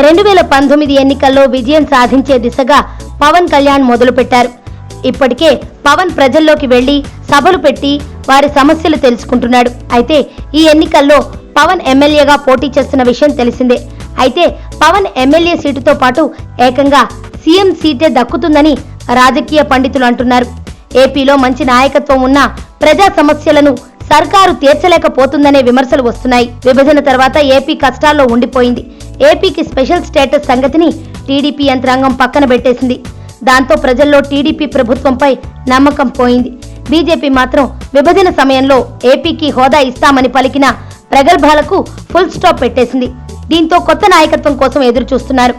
2019 ఎన్నికల్లో విజయం సాధించే దిశగా పవన్ కళ్యాణ్ మొదలుపెట్టారు. ఇప్పటికే పవన్ ప్రజల్లోకి వెళ్లి సభలు పెట్టి వారి సమస్యలు తెలుసుకుంటున్నాడు. అయితే ఈ ఎన్నికల్లో పవన్ ఎమ్మెల్యేగా పోటీ చేస్తున్న విషయం తెలిసిందే. అయితే పవన్ ఎమ్మెల్యే సీటుతో పాటు ఏకంగా సీఎం సీటే దక్కుతుందని రాజకీయ పండితులు అంటున్నారు. ఏపీలో మంచి నాయకత్వం ఉన్న ప్రజా సమస్యలను సర్కారు తీర్చలేకపోతుందనే విమర్శలు వస్తున్నాయి. విభజన తర్వాత ఏపీ కష్టాల్లో ఉండిపోయింది. ఏపీకి స్పెషల్ స్టేటస్ సంగతిని టీడీపీ యంత్రాంగం పక్కన పెట్టేసింది. దాంతో ప్రజల్లో టీడీపీ ప్రభుత్వంపై నమ్మకం పోయింది. బీజేపీ మాత్రం విభజన సమయంలో ఏపీకి హోదా ఇస్తామని పలికిన ప్రగల్భాలకు ఫుల్ స్టాప్ పెట్టేసింది. దీంతో కొత్త నాయకత్వం కోసం ఎదురు చూస్తున్నారు.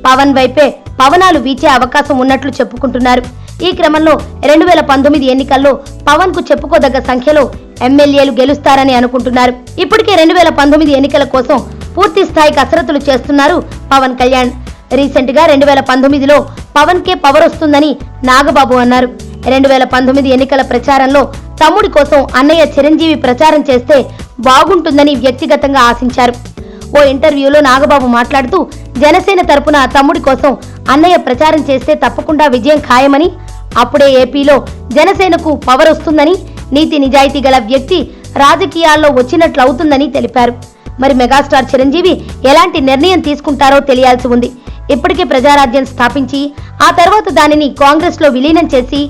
పవన్ వైపే పవనాలు వీచే అవకాశం ఉన్నట్లు చెప్పుకుంటున్నారు. ఈ క్రమంలో 2019 ఎన్నికల్లో పవన్ కు చెప్పుకోదగ్గ సంఖ్యలో ఎమ్మెల్యేలు గెలుస్తారని అనుకుంటున్నారు. ఇప్పటికే 2019 ఎన్నికల కోసం పూర్తి స్థాయి కసరత్తులు చేస్తున్నారు పవన్ కళ్యాణ్. రీసెంట్ గా 2019లో పవన్ కే పవర్ వస్తుందని నాగబాబు అన్నారు. 2019 ఎన్నికల ప్రచారంలో తమ్ముడి కోసం అన్నయ్య చిరంజీవి ప్రచారం చేస్తే బాగుంటుందని వ్యక్తిగతంగా ఆశించారు. ఓ ఇంటర్వ్యూలో నాగబాబు మాట్లాడుతూ జనసేన తరపున తమ్ముడి కోసం అన్నయ్య ప్రచారం చేస్తే తప్పకుండా విజయం ఖాయమని, అప్పుడే ఏపీలో జనసేనకు పవర్ వస్తుందని, నీతి నిజాయితీ గల వ్యక్తి రాజకీయాల్లో వచ్చినట్లవుతుందని తెలిపారు. మరి మెగాస్టార్ చిరంజీవి ఎలాంటి నిర్ణయం తీసుకుంటారో తెలియాల్సి ఉంది. ఇప్పటికే ప్రజారాజ్యం స్థాపించి ఆ తర్వాత దానిని కాంగ్రెస్ లో విలీనం చేసి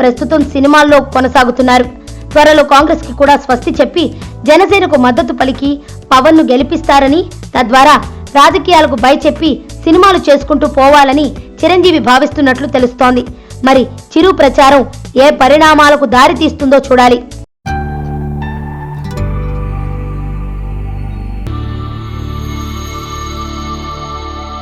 ప్రస్తుతం సినిమాల్లో కొనసాగుతున్నారు. త్వరలో కాంగ్రెస్ కి కూడా స్వస్తి చెప్పి జనసేనకు మద్దతు పలికి పవన్ ను గెలిపిస్తారని, తద్వారా రాజకీయాలకు బై చెప్పి సినిమాలు చేసుకుంటూ పోవాలని చిరంజీవి భావిస్తున్నట్లు తెలుస్తోంది. మరి చిరు ప్రచారం ఏ పరిణామాలకు దారి తీస్తుందో చూడాలి.